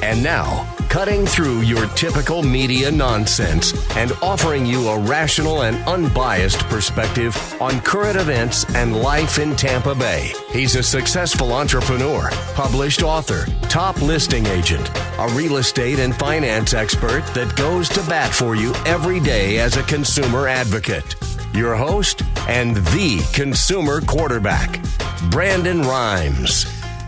And now, cutting through your typical media nonsense and offering you a rational and unbiased perspective on current events and life in Tampa Bay. He's a successful entrepreneur, published author, top listing agent, a real estate and finance expert that goes to bat for you every day as a consumer advocate. Your host and the consumer quarterback, Brandon Rhymes.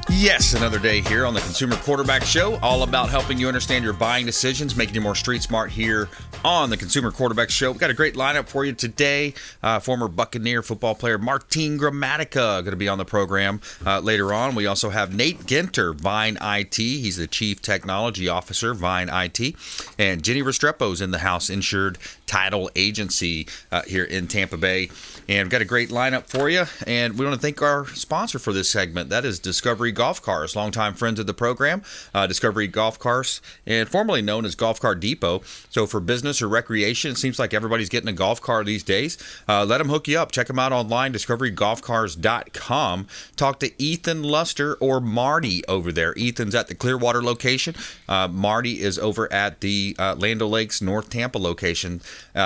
Yes, another day here on the Consumer Quarterback Show, all about helping you understand your buying decisions, making you more street smart here on the Consumer Quarterback Show. We've got a great lineup for you today. Former Buccaneer football player Martin Gramatica going to be on the program later on. We also have Nate Ginter, Vine IT. He's the Chief Technology Officer, Vine IT. And JENNIE Restrepo's in the house, Insured Title Agency here in Tampa Bay. And we've got a great lineup for you. And we want to thank our sponsor for this segment. That is Discovery Golf Cars, longtime friends of the program. Discovery Golf Cars, and formerly known as Golf Car Depot. So for business or recreation, it seems like everybody's getting a golf car these days. Let them hook you up. Check them out online, discoverygolfcars.com. Talk to Ethan Luster or Marty over there. Ethan's at the Clearwater location. Marty is over at the Land O'Lakes, North Tampa location.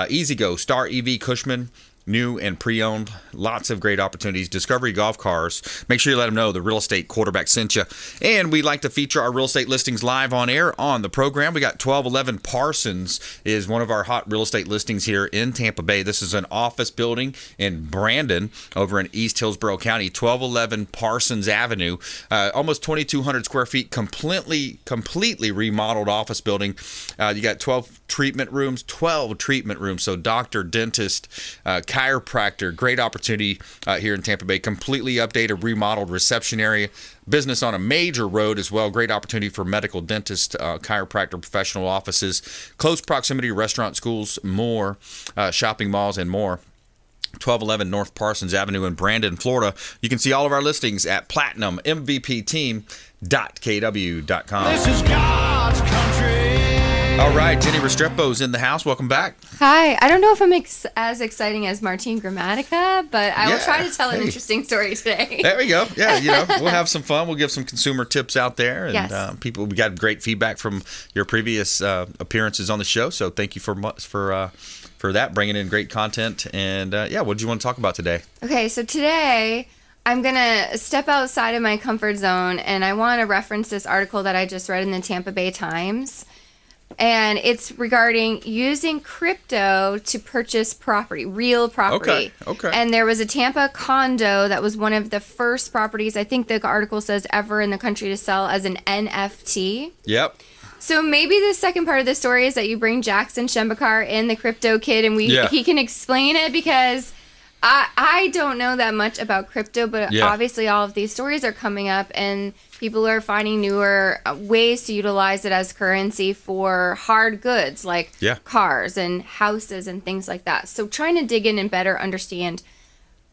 Easy Go, Star EV, Cushman, new and pre-owned, lots of great opportunities. Discovery Golf Cars. Make sure you let them know the real estate quarterback sent you. And we like to feature our real estate listings live on air on the program. We got 1211 Parsons is one of our hot real estate listings here in Tampa Bay. This is an office building in Brandon over in East Hillsborough County, 1211 Parsons Avenue. Almost 2,200 square feet, completely remodeled office building. You got 12 treatment rooms. So doctor, dentist, chiropractor, great opportunity here in Tampa Bay. Completely updated, remodeled reception area. Business on a major road as well. Great opportunity for medical, dentist, chiropractor, professional offices. Close proximity, restaurant, schools, more, shopping malls, and more. 1211 North Parsons Avenue in Brandon, Florida. You can see all of our listings at platinummvpteam.kw.com. This is God's country. All right, JENNIE Restrepo's in the house. Welcome back. Hi. I don't know if I'm as exciting as Martin Gramatica, but I will try to tell an interesting story today. There we go. Yeah, we'll have some fun. We'll give some consumer tips out there. And yes. We got great feedback from your previous appearances on the show. So thank you for that, bringing in great content. And what did you want to talk about today? Okay, so today I'm going to step outside of my comfort zone, and I want to reference this article that I just read in the Tampa Bay Times. And it's regarding using crypto to purchase property, real property. Okay. And there was a Tampa condo that was one of the first properties, I think the article says, ever in the country to sell as an NFT. Yep. So maybe the second part of the story is that you bring Jackson Shembakar in, the crypto kid, and he can explain it, because I don't know that much about crypto, but obviously all of these stories are coming up, and people are finding newer ways to utilize it as currency for hard goods like cars and houses and things like that. So trying to dig in and better understand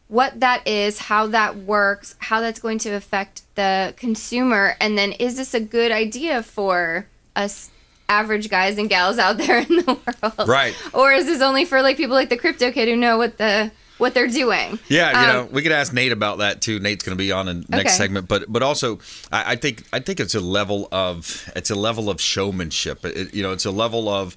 what that is, how that works, how that's going to affect the consumer, and then is this a good idea for us average guys and gals out there in the world? Right. Or is this only for people like the crypto kid who know what they're doing? Yeah, we could ask Nate about that too. Nate's going to be on the next segment, but also I think it's a level of showmanship. It's a level of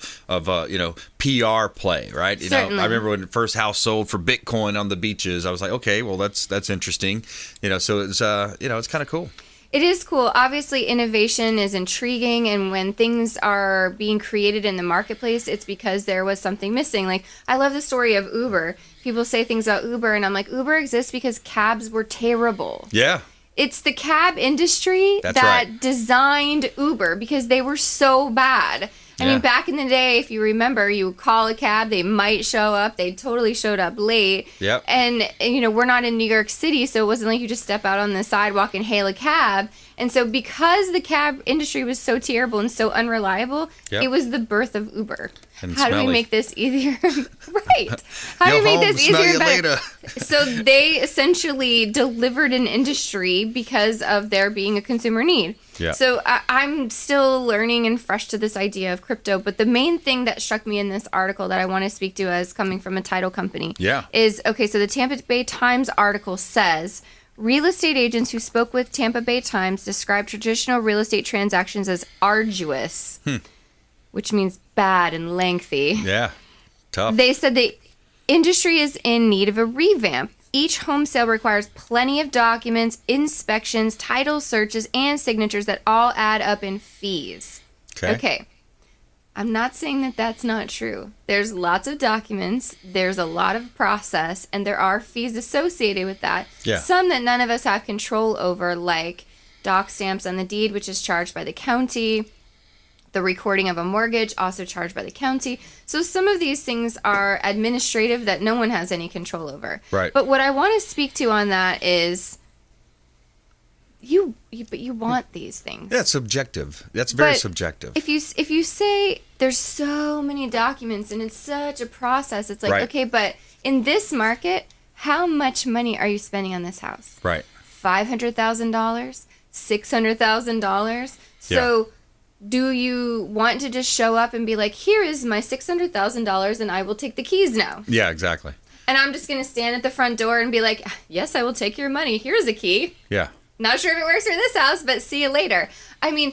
PR play, right? Certainly. I remember when the first house sold for Bitcoin on the beaches. I was like, okay, well that's interesting. So it's it's kind of cool. It is cool. Obviously, innovation is intriguing, and when things are being created in the marketplace, it's because there was something missing. Like, I love the story of Uber. People say things about Uber, and I'm like, Uber exists because cabs were terrible. Yeah. It's the cab industry designed Uber because they were so bad. I mean, back in the day, if you remember, you would call a cab, they might show up. They totally showed up late. Yep. And, we're not in New York City, so it wasn't like you just step out on the sidewalk and hail a cab. And so because the cab industry was so terrible and so unreliable, it was the birth of Uber. And how do we make this easier? Right. How do we make this easier and better? So they essentially delivered an industry because of there being a consumer need. Yeah. So I'm still learning and fresh to this idea of crypto. But the main thing that struck me in this article that I want to speak to as coming from a title company is, okay, so the Tampa Bay Times article says Real estate agents who spoke with Tampa Bay Times described traditional real estate transactions as arduous, which means bad and lengthy. Yeah, tough. They said the industry is in need of a revamp. Each home sale requires plenty of documents, inspections, title searches, and signatures that all add up in fees. Okay. I'm not saying that that's not true. There's lots of documents, there's a lot of process, and there are fees associated with that. Yeah. Some that none of us have control over, like doc stamps on the deed, which is charged by the county. The recording of a mortgage, also charged by the county. So some of these things are administrative that no one has any control over. Right. But what I want to speak to on that is you want these things. Yeah, it's subjective. That's very subjective. If you say there's so many documents and it's such a process, it's like, right. Okay, but in this market, how much money are you spending on this house? Right. $500,000, $600,000. So do you want to just show up and be like, here is my $600,000 and I will take the keys now? Yeah, exactly. And I'm just going to stand at the front door and be like, yes, I will take your money. Here's a key. Yeah. Not sure if it works for this house, but see you later. I mean,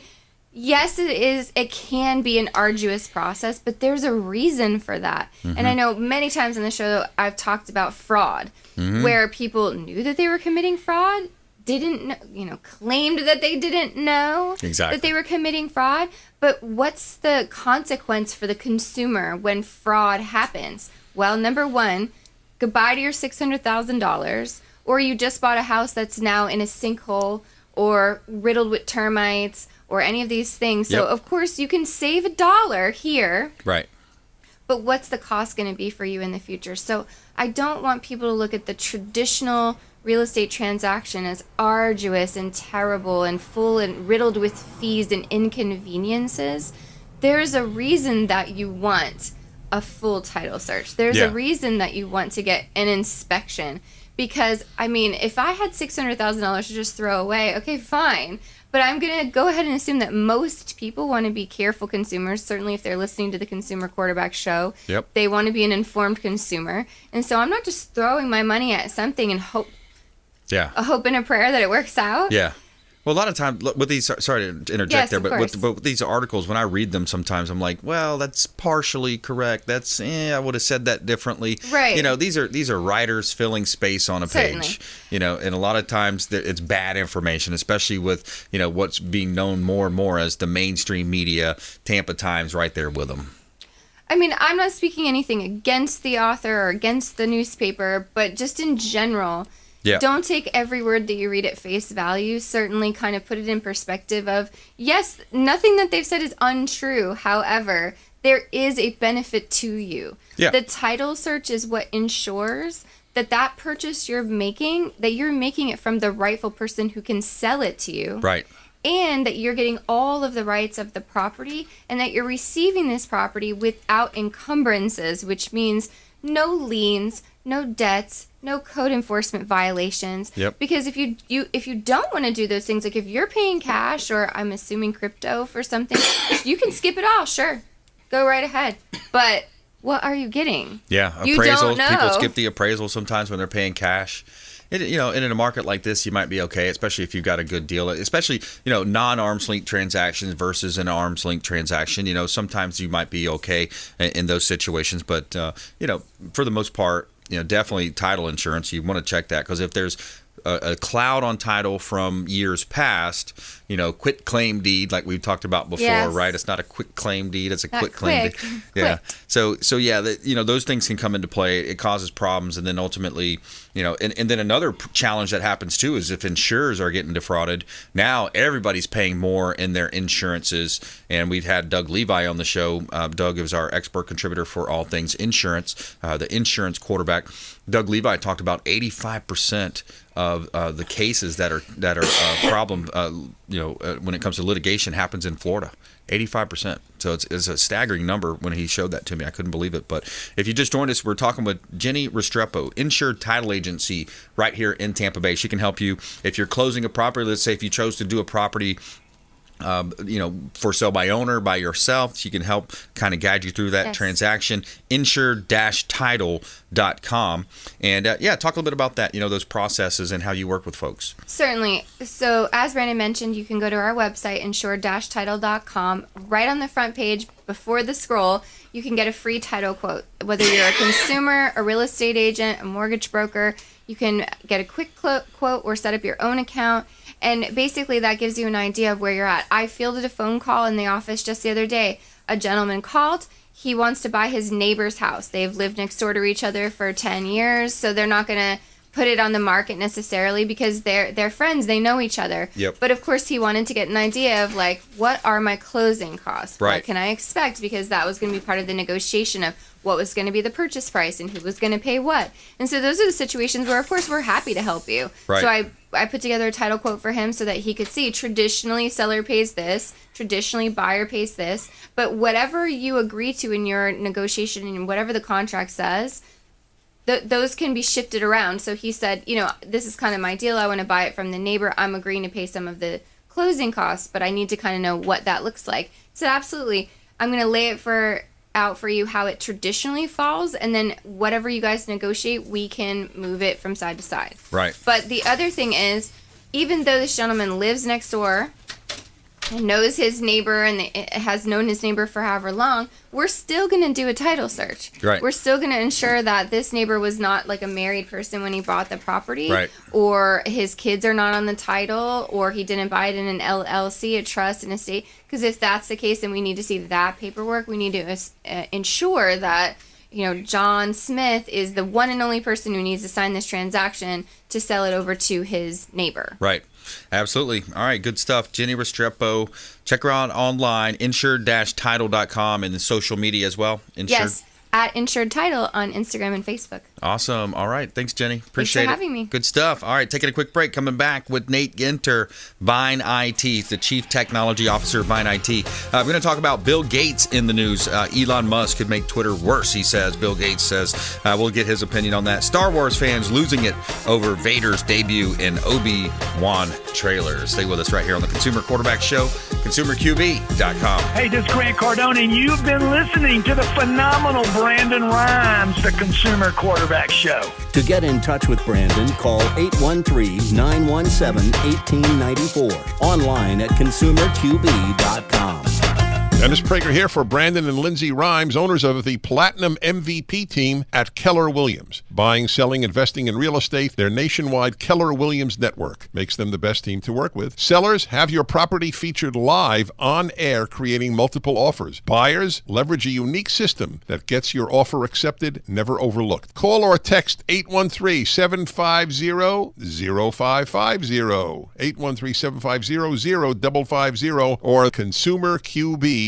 yes, it can be an arduous process, but there's a reason for that. Mm-hmm. And I know many times in the show I've talked about fraud, where people knew that they were committing fraud, didn't know, claimed that they didn't know that they were committing fraud. But what's the consequence for the consumer when fraud happens? Well, number one, goodbye to your $600,000. Or you just bought a house that's now in a sinkhole or riddled with termites or any of these things. So, of course, you can save $1 here. Right. But what's the cost going to be for you in the future? So I don't want people to look at the traditional real estate transaction as arduous and terrible and full and riddled with fees and inconveniences. There's a reason that you want a full title search. There's a reason that you want to get an inspection. Because, I mean, if I had $600,000 to just throw away, okay, fine. But I'm going to go ahead and assume that most people want to be careful consumers. Certainly if they're listening to the Consumer Quarterback Show, they want to be an informed consumer. And so I'm not just throwing my money at something and hope and a prayer that it works out. Yeah. Well, a lot of times with these, sorry to interject there, but with these articles, when I read them, sometimes I'm like, well, that's partially correct. That's, I would have said that differently. Right. These are writers filling space on a page. And a lot of times it's bad information, especially with, what's being known more and more as the mainstream media, Tampa Times right there with them. I mean, I'm not speaking anything against the author or against the newspaper, but just in general, don't take every word that you read at face value. Certainly kind of put it in perspective of, yes, nothing that they've said is untrue. However, there is a benefit to you. Yeah. The title search is what ensures that purchase you're making it from the rightful person who can sell it to you. Right. And that you're getting all of the rights of the property and that you're receiving this property without encumbrances, which means no liens, no debts, no code enforcement violations. Yep. Because if you don't want to do those things, like if you're paying cash or I'm assuming crypto for something, you can skip it all. Sure, go right ahead. But what are you getting? Yeah, you appraisals. Don't know. People skip the appraisal sometimes when they're paying cash. In a market like this, you might be okay, especially if you've got a good deal. Especially, non-arm's length transactions versus an arm's length transaction. Sometimes you might be okay in those situations. But, for the most part, definitely title insurance. You want to check that because if there's a cloud on title from years past, quit claim deed like we've talked about before, right? It's not a quick claim deed; it's a quit claim deed. Yeah. So those things can come into play. It causes problems, and then ultimately, and then another challenge that happens too is if insurers are getting defrauded. Now everybody's paying more in their insurances, and we've had Doug Levi on the show. Doug is our expert contributor for all things insurance, the insurance quarterback. Doug Levi talked about 85% of the cases that are problem, when it comes to litigation happens in Florida. 85%. So it's a staggering number when he showed that to me. I couldn't believe it. But if you just joined us, we're talking with JENNIE RESTREPO, Insured Title Agency right here in Tampa Bay. She can help you if you're closing a property. Let's say if you chose to do a property for sale by owner, by yourself. She can help kind of guide you through that transaction. Insured-title.com. And talk a little bit about that, those processes and how you work with folks. Certainly. So as Brandon mentioned, you can go to our website, insured-title.com. Right on the front page, before the scroll, you can get a free title quote. Whether you're a consumer, a real estate agent, a mortgage broker, you can get a quick quote or set up your own account. And basically that gives you an idea of where you're at. I fielded a phone call in the office just the other day. A gentleman called. He wants to buy his neighbor's house. They've lived next door to each other for 10 years, so they're not going to put it on the market necessarily because they're friends. They know each other. Yep. But of course he wanted to get an idea of what are my closing costs? Right. What can I expect? Because that was going to be part of the negotiation of what was going to be the purchase price and who was going to pay what. And so those are the situations where, of course, we're happy to help you. Right. So I put together a title quote for him so that he could see traditionally seller pays this, traditionally buyer pays this, but whatever you agree to in your negotiation and whatever the contract says, those can be shifted around. So he said, this is kind of my deal. I want to buy it from the neighbor. I'm agreeing to pay some of the closing costs, but I need to kind of know what that looks like. So absolutely, I'm going to lay it out for you how it traditionally falls, and then whatever you guys negotiate, we can move it from side to side. Right. But the other thing is, even though this gentleman lives next door and knows his neighbor and has known his neighbor for however long, we're still going to do a title search. Right. We're still going to ensure that this neighbor was not like a married person when he bought the property, right, or his kids are not on the title, or he didn't buy it in an LLC, a trust, an estate. Because if that's the case, then we need to see that paperwork. We need to ensure that John Smith is the one and only person who needs to sign this transaction to sell it over to his neighbor. Right. Absolutely. All right. Good stuff. Jennie Restrepo. Check her out online, insured-title.com, and the social media as well. Insured. Yes. At Insured Title on Instagram and Facebook. Awesome. All right. Thanks, Jennie. Appreciate it. Thanks for having me. Good stuff. All right. Taking a quick break. Coming back with Nate Ginter, Vine IT. He's the Chief Technology Officer of Vine IT. We're going to talk about Bill Gates in the news. Elon Musk could make Twitter worse, he says. Bill Gates says. We'll get his opinion on that. Star Wars fans losing it over Vader's debut in Obi-Wan trailers. Stay with us right here on the Consumer Quarterback Show, consumerqb.com. Hey, this is Grant Cardone, and you've been listening to the phenomenal Brandon Rhymes, the Consumer Quarterback Show. To get in touch with Brandon, call 813-917-1894. Online at consumerqb.com. Dennis Prager here for Brandon and Lindsay Rhymes, owners of the Platinum MVP team at Keller Williams. Buying, selling, investing in real estate, their nationwide Keller Williams network makes them the best team to work with. Sellers, have your property featured live on air, creating multiple offers. Buyers, leverage a unique system that gets your offer accepted, never overlooked. Call or text 813-750-0550, 813-750-0550, or consumerqb.com.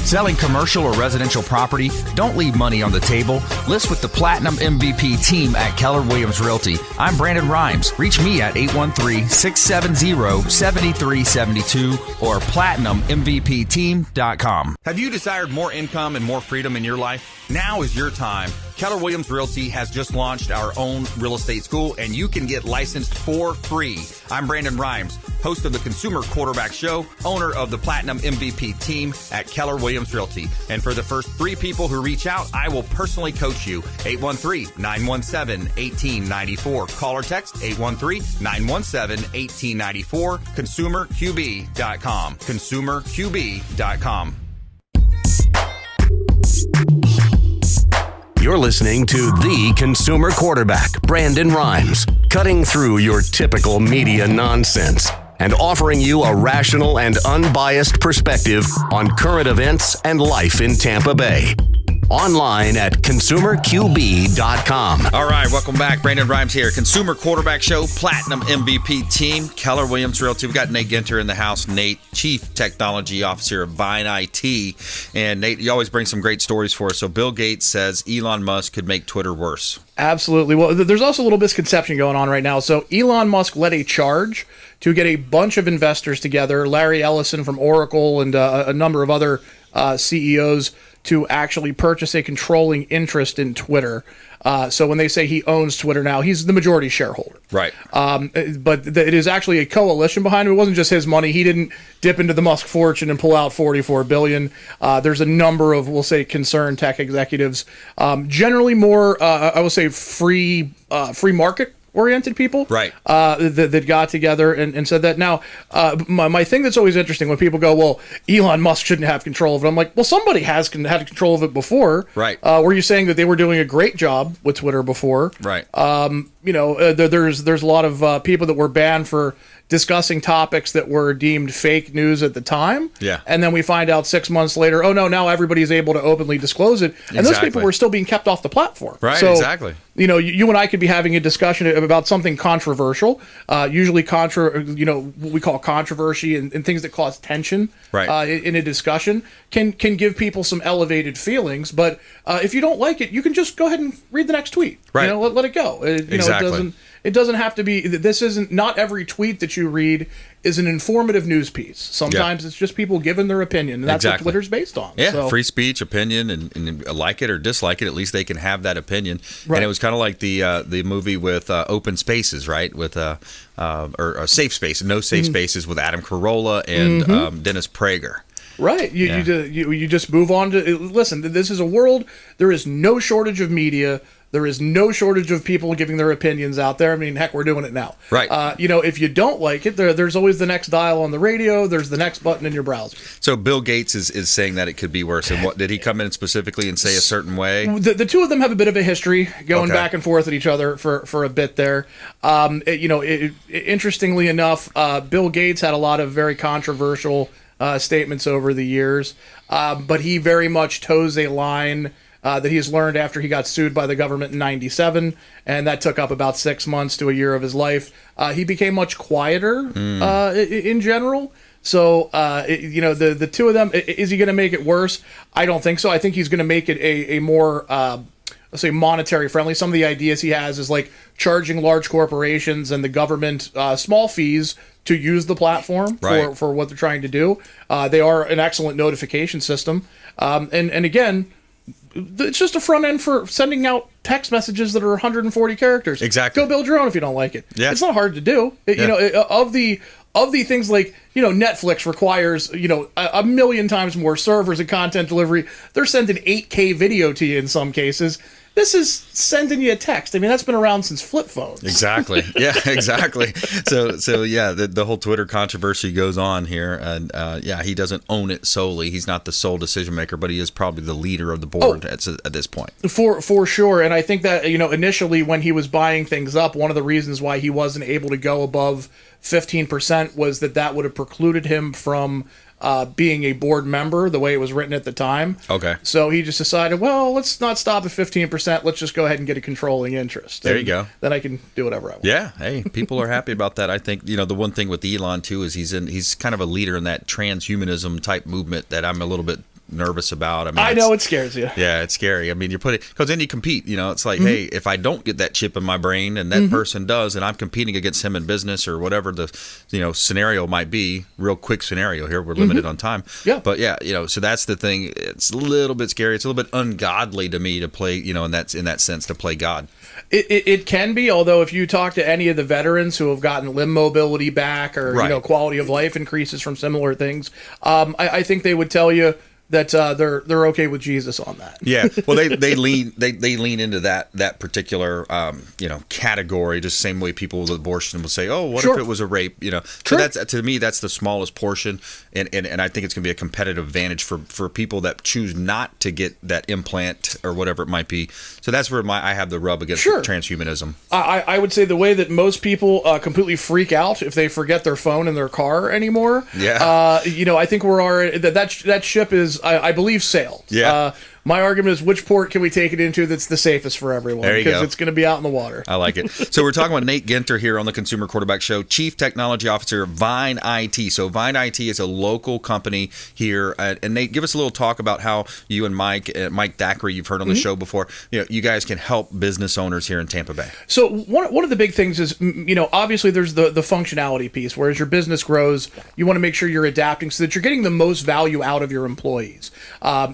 Selling commercial or residential property? Don't leave money on the table. List with the Platinum MVP team at Keller Williams Realty. I'm Brandon Rhymes. Reach me at 813-670-7372 or platinummvpteam.com. Have you desired more income and more freedom in your life? Now is your time. Keller Williams Realty has just launched our own real estate school, and you can get licensed for free. I'm Brandon Rhymes, host of the Consumer Quarterback Show, owner of the Platinum MVP team at Keller Williams Realty. And for the first 3 people who reach out, I will personally coach you. 813-917-1894. Call or text 813-917-1894. ConsumerQB.com. ConsumerQB.com. You're listening to the Consumer Quarterback, Brandon Rhymes, cutting through your typical media nonsense and offering you a rational and unbiased perspective on current events and life in Tampa Bay. Online at consumerqb.com. All right, welcome back. Brandon Rhymes here. Consumer Quarterback Show, Platinum MVP team, Keller Williams Realty. We've got Nate Ginter in the house. Nate, Chief Technology Officer of Vine IT. And Nate, you always bring some great stories for us. So Bill Gates says Elon Musk could make Twitter worse. Absolutely. Well, there's also a little misconception going on right now. So Elon Musk led a charge to get a bunch of investors together, Larry Ellison from Oracle and a number of other CEOs, to actually purchase a controlling interest in Twitter. So when they say he owns Twitter now, he's the majority shareholder. Right. But it is actually a coalition behind him. It wasn't just his money. He didn't dip into the Musk fortune and pull out $44 billion. There's a number of, we'll say, concerned tech executives, generally more, I will say, free market oriented people, right? That got together and said that. Now, my thing that's always interesting when people go, well, Elon Musk shouldn't have control of it. I'm like, well, somebody has had control of it before, right? Were you saying that they were doing a great job with Twitter before, right? There's a lot of people that were banned for discussing topics that were deemed fake news at the time. Yeah. And then we find out 6 months later, oh no, now everybody's able to openly disclose it. And those people were still being kept off the platform. Right, so, exactly. You and I could be having a discussion about something controversial, usually what we call controversy and things that cause tension, right. In a discussion can give people some elevated feelings. But if you don't like it, you can just go ahead and read the next tweet. Right. Let it go. Exactly. It doesn't have to be. Not every tweet that you read is an informative news piece. Sometimes it's just people giving their opinion, and that's what Twitter's based on. Yeah, so. Free speech, opinion, and like it or dislike it, at least they can have that opinion. Right. And it was kind of like the movie with Open Spaces, right? With or Safe Space, No Safe Spaces with Adam Carolla and Dennis Prager. Right. You just move on to listen. This is a world. There is no shortage of media. There is no shortage of people giving their opinions out there. I mean, heck, we're doing it now. Right. If you don't like it, there's always the next dial on the radio. There's the next button in your browser. So Bill Gates is saying that it could be worse. And what did he come in specifically and say a certain way? The two of them have a bit of a history going back and forth at each other for a bit there. Interestingly enough, Bill Gates had a lot of very controversial statements over the years, but he very much toes a line that he has learned after he got sued by the government in '97, and that took up about 6 months to a year of his life. He became much quieter in general. So, the two of them, is he going to make it worse? I don't think so. I think he's going to make it a more, let's say, monetary friendly. Some of the ideas he has is like charging large corporations and the government small fees to use the platform for what they're trying to do. They are an excellent notification system. And again, it's just a front end for sending out text messages that are 140 characters. Exactly. Go build your own if you don't like it. Yeah. It's not hard to do. Of the things like, Netflix requires, a million times more servers and content delivery. They're sending 8K video to you in some cases. This is sending you a text. I mean, that's been around since flip phones. Exactly. Yeah, exactly. So yeah, the whole Twitter controversy goes on here, and he doesn't own it solely. He's not the sole decision maker, but he is probably the leader of the board at this point. For sure, and I think that initially when he was buying things up, one of the reasons why he wasn't able to go above 15% was that would have precluded him from being a board member the way it was written at the time. Okay. So he just decided, well, let's not stop at 15%. Let's just go ahead and get a controlling interest. There you go. Then I can do whatever I want. Yeah. Hey, people are happy about that. I think, the one thing with Elon too is he's kind of a leader in that transhumanism type movement that I'm a little bit nervous about. I know it scares you. Yeah, it's scary. I mean, you put it because then you compete. It's like, hey, if I don't get that chip in my brain and that person does, and I'm competing against him in business or whatever the scenario might be. Real quick scenario here. We're limited on time. Yeah. But yeah, so that's the thing. It's a little bit scary. It's a little bit ungodly to me to play. In that sense, to play God. It can be, although if you talk to any of the veterans who have gotten limb mobility back or quality of life increases from similar things, I think they would tell you that they're okay with Jesus on that. Yeah, well, they lean into that particular category, just the same way people with abortion will say, oh, what if it was a rape? So that's, to me, that's the smallest portion, and I think it's going to be a competitive advantage for people that choose not to get that implant or whatever it might be. So that's where I have the rub against transhumanism. I would say the way that most people completely freak out if they forget their phone in their car anymore. Yeah. I think we're already that ship is, I believe, sailed. Yeah. my argument is, which port can we take it into that's the safest for everyone? There you go. Because it's going to be out in the water. I like it. So we're talking with Nate Ginter here on the Consumer Quarterback Show, Chief Technology Officer of Vine IT. So Vine IT is a local company here. And Nate, give us a little talk about how you and Mike Thackeray, you've heard on the show before, you guys can help business owners here in Tampa Bay. So one of the big things is, obviously there's the functionality piece, where as your business grows, you want to make sure you're adapting so that you're getting the most value out of your employees.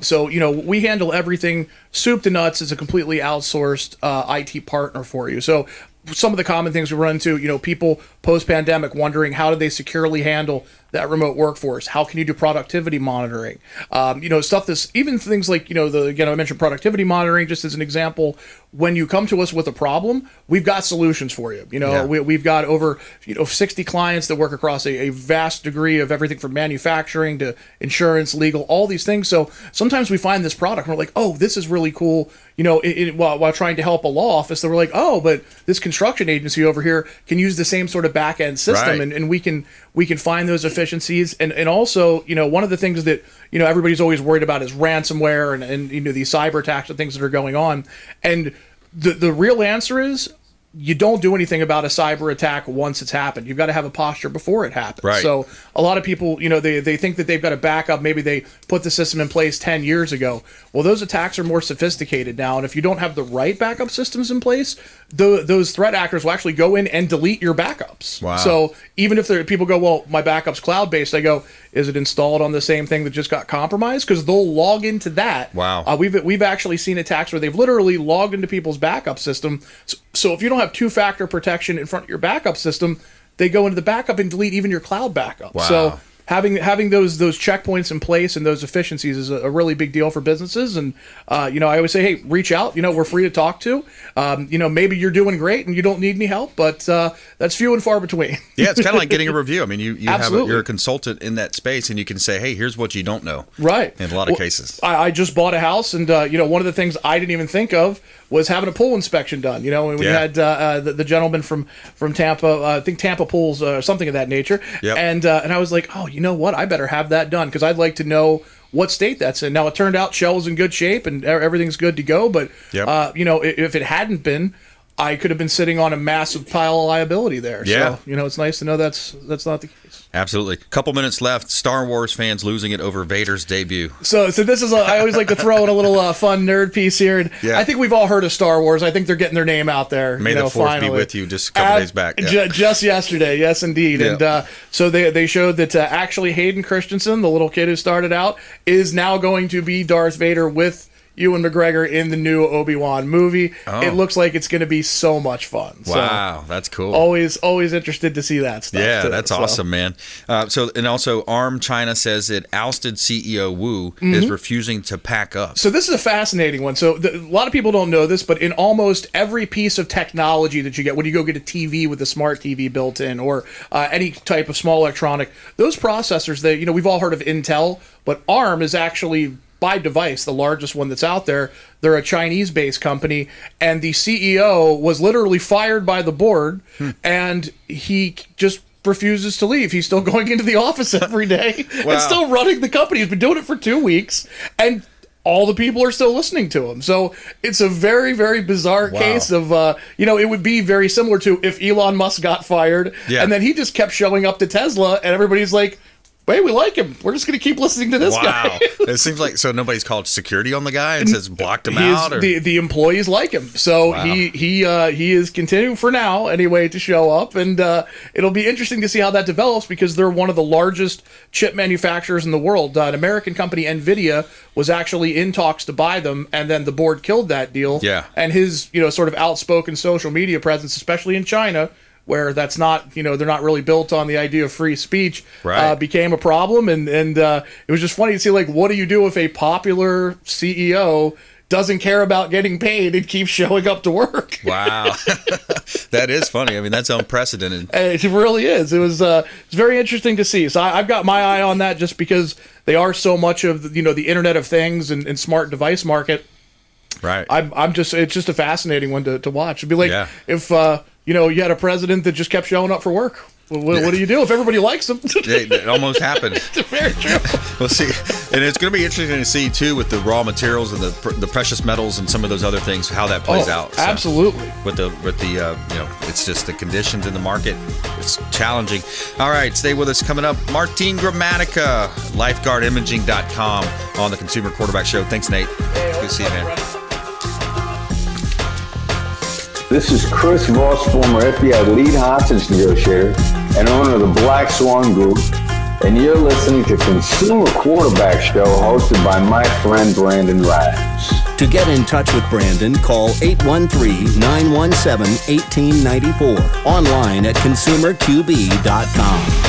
So we handle everything soup to nuts as a completely outsourced IT partner for you. So some of the common things we run into, people post-pandemic wondering, how do they securely handle that remote workforce? How can you do productivity monitoring? Stuff that's even things like, I mentioned productivity monitoring just as an example. When you come to us with a problem, we've got solutions for you. We've got over 60 clients that work across a vast degree of everything from manufacturing to insurance, legal, all these things. So sometimes we find this product and we're like, oh, this is really cool. While trying to help a law office, that we're like, oh, but this construction agency over here can use the same sort of back end system, right. and we can find those efficiencies. And also, one of the things that everybody's always worried about is ransomware and these cyber attacks and things that are going on. And the real answer is, you don't do anything about a cyber attack once it's happened. You've got to have a posture before it happens. Right. So a lot of people, they think that they've got a backup. Maybe they put the system in place 10 years ago. Well, those attacks are more sophisticated now. And if you don't have the right backup systems in place, those threat actors will actually go in and delete your backups. Wow. So even if people go, well, my backup's cloud-based, I go, is it installed on the same thing that just got compromised? Because they'll log into that. Wow. We've actually seen attacks where they've literally logged into people's backup system. So if you don't have two-factor protection in front of your backup system, they go into the backup and delete even your cloud backup. Wow. So having those checkpoints in place and those efficiencies is a really big deal for businesses. And I always say, hey, reach out. We're free to talk to. Maybe you're doing great and you don't need any help, but that's few and far between. Yeah, it's kind of like getting a review. I mean, you're a consultant in that space, and you can say, hey, here's what you don't know. Right. In a lot of cases. I just bought a house, and one of the things I didn't even think of was having a pool inspection done. And we had the gentleman from Tampa, I think Tampa Pools, something of that nature. Yep. And I was like, oh, you know what? I better have that done, because I'd like to know what state that's in. Now, it turned out Shell's in good shape and everything's good to go, but yep. If it hadn't been, I could have been sitting on a massive pile of liability there. Yeah. So, it's nice to know that's not the case. Absolutely. Couple minutes left. Star Wars fans losing it over Vader's debut. So this is I always like to throw in a little fun nerd piece here. And yeah. I think we've all heard of Star Wars. I think they're getting their name out there. May the Force finally be with you. Just a couple days back. Yeah. Just yesterday. Yes, indeed. Yeah. And so they showed that actually Hayden Christensen, the little kid who started out, is now going to be Darth Vader with Ewan McGregor in the new Obi-Wan movie. Oh. It looks like it's going to be so much fun. Wow, so that's cool. Always interested to see that stuff. Yeah, too, that's awesome, man. And also ARM China says that ousted CEO Wu is refusing to pack up. So this is a fascinating one. So a lot of people don't know this, but in almost every piece of technology that you get, when you go get a TV with a smart TV built in, or any type of small electronic, those processors that, we've all heard of Intel, but ARM is actually, by device, the largest one that's out there. They're a Chinese-based company, and the CEO was literally fired by the board, and he just refuses to leave. He's still going into the office every day Wow. and still running the company. He's been doing it for 2 weeks, and all the people are still listening to him. So it's a very, very bizarre case of, it would be very similar to if Elon Musk got fired, and then he just kept showing up to Tesla, and everybody's like, hey, we like him. We're just going to keep listening to this guy. It seems like, so nobody's called security on the guy and says blocked him out? Or? The employees like him. So he is continuing for now, anyway, to show up. And it'll be interesting to see how that develops, because they're one of the largest chip manufacturers in the world. An American company, NVIDIA, was actually in talks to buy them, and then the board killed that deal. Yeah. And his, sort of outspoken social media presence, especially in China, where that's not, they're not really built on the idea of free speech, right. Became a problem. And it was just funny to see, like, what do you do if a popular CEO doesn't care about getting paid and keeps showing up to work? Wow. That is funny. I mean, that's unprecedented. It really is. It's very interesting to see. So I've got my eye on that, just because they are so much of the Internet of Things and smart device market. Right. It's just a fascinating one to watch. It'd be like if you had a president that just kept showing up for work. What do you do if everybody likes him? It almost happened. Very true. We'll see. And it's going to be interesting to see too with the raw materials and the precious metals and some of those other things how that plays out. So, absolutely. With the it's just the conditions in the market. It's challenging. All right, stay with us. Coming up, Martine Gramatica, lifeguardimaging.com on the Consumer Quarterback Show. Thanks, Nate. Good to see you, man. This is Chris Voss, former FBI lead hostage negotiator and owner of the Black Swan Group, and you're listening to Consumer Quarterback Show hosted by my friend Brandon Rhymes. To get in touch with Brandon, call 813-917-1894. Online at consumerqb.com.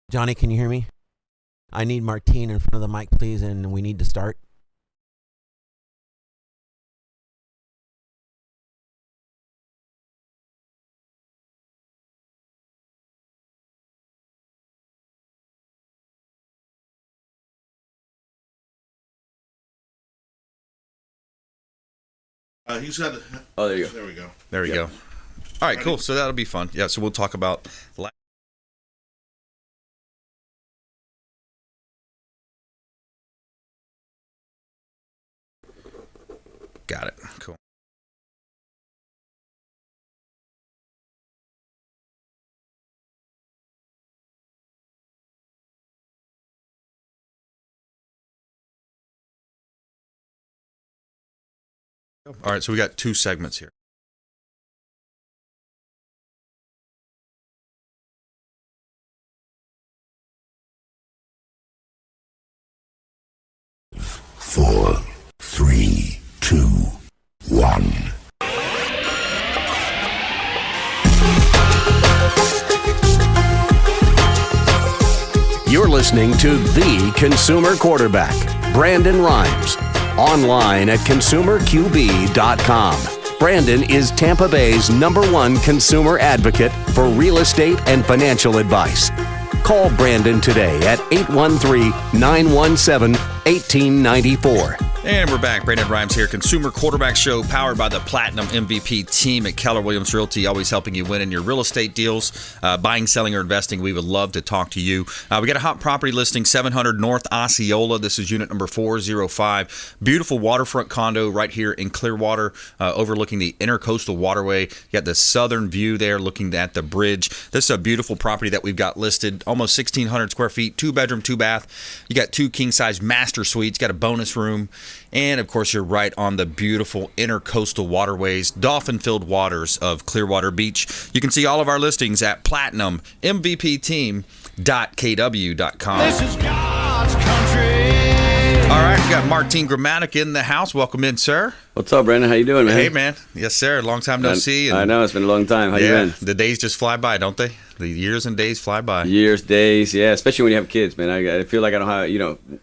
Johnny, can you hear me? I need Martine in front of the mic, please, and we need to start. He's got. Oh, there you go. There we go. There we go. All right, cool. So that'll be fun. Yeah. So we'll talk about. Got it. Cool. All right, so we got 2 segments here. Four, three, two, one. You're listening to The Consumer Quarterback, Brandon Rhymes. Online at consumerqb.com. Brandon is Tampa Bay's #1 consumer advocate for real estate and financial advice. Call Brandon today at 813-917-1894. And we're back. Brandon Rhymes here. Consumer Quarterback Show powered by the Platinum MVP team at Keller Williams Realty, always helping you win in your real estate deals, buying, selling, or investing. We would love to talk to you. We got a hot property listing, 700 North Osceola. This is unit number 405. Beautiful waterfront condo right here in Clearwater, overlooking the Intercoastal Waterway. You got the southern view there looking at the bridge. This is a beautiful property that we've got listed, almost 1,600 square feet, 2-bedroom, 2-bath. You got 2 king-size master suites, got a bonus room. And, of course, you're right on the beautiful intercoastal waterways, dolphin-filled waters of Clearwater Beach. You can see all of our listings at platinummvpteam.kw.com. This is God's country. All right, we got Martin Gramatic in the house. Welcome in, sir. What's up, Brandon? How you doing, man? Hey, man. Yes, sir. Long time no see. I know. It's been a long time. How you been? The days just fly by, don't they? The years and days fly by. Years, days, yeah. Especially when you have kids, man. I feel like I don't have,